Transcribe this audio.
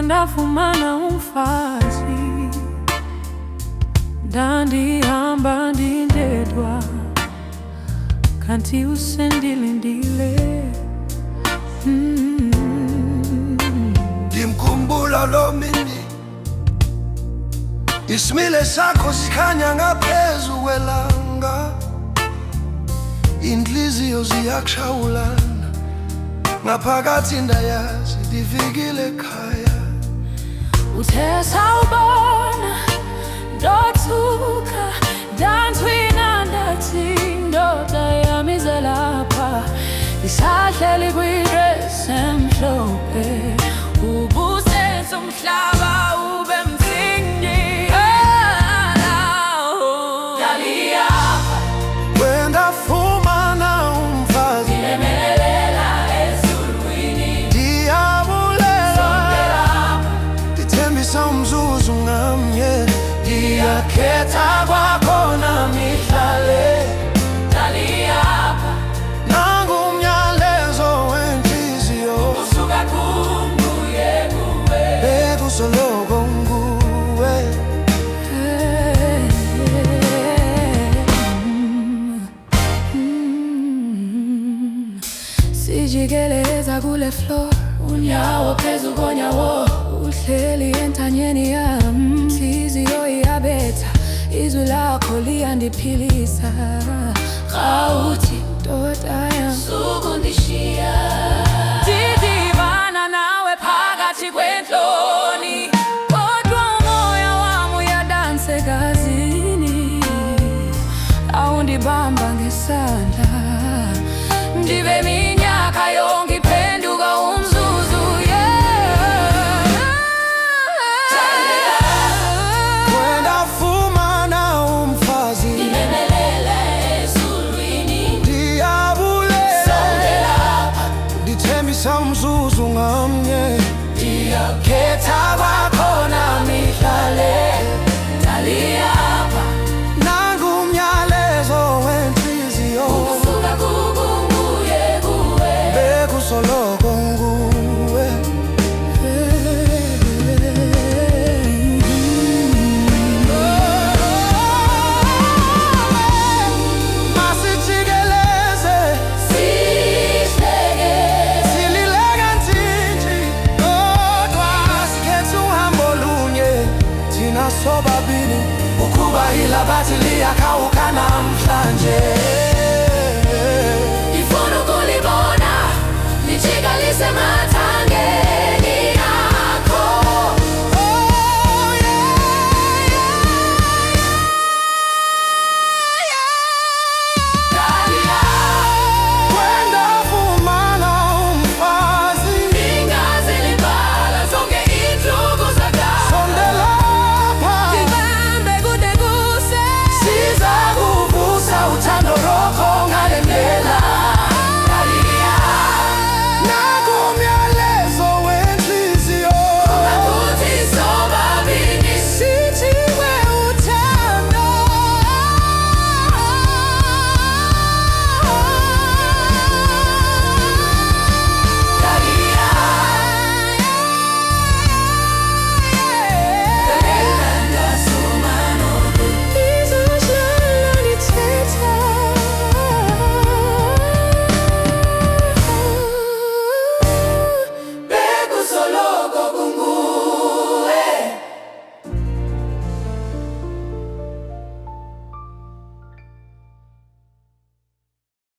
ndafumana umfazi ndandihamba ndindedwa kanti usendilindile. Ndimkhumbula lo mini, isimile sakho sikhanya ngaphezu kwelanga, inhliziyo ziyakushawulana, ngaphakathi ndayazi ndifikile ekhaya. Uthe sawubona ndothuka ndanthwina ndathi ndoda yami ize lapha, isahleli kwidress emhlophe, ubusenze umhlaba ube mthingi. Ndafumana umfazi ndilemelela ezulwini, ndiyabulela, ndithembisa umzuzu ngamnye, ndiyakhetha kwakhona mihlale. ndaliyapha Nangumyalezo wenhliziyo, usuka kunguye kuwe, bekusoloko nguwe. sijikeleza kule floor, unyawo phezu konyawo, uhleli entanyeni yami, inhliziyo iyabetha, izwi lakho liyandiphilisa. Awuthi ndoda yami sukundishiya, ndidibana nawe phakathi kwenhloni, kodwa umoya wami uyadansa egazini. Awundibamba ngesandla ndibe minyaka yonke iphenduka umzuzu, Ndafumana umfazi ndilemelela ezulwini, ndiyabulela, ndithembisa umzuzu ngamnye, ndiyakhetha kwakhona mihlale. ndaliyapha Nangumyalezo wenhliziyo, usuka kunguye kuwe, bekusoloko nguwe. Masijikeleze sihleke silileka ntintshi, kodwa sikhethe uhambo lunye thina sobabili, ukuba ilabathi liyakhawuka namhlanje. ngifuna ukulibona lijikalise mathangeni.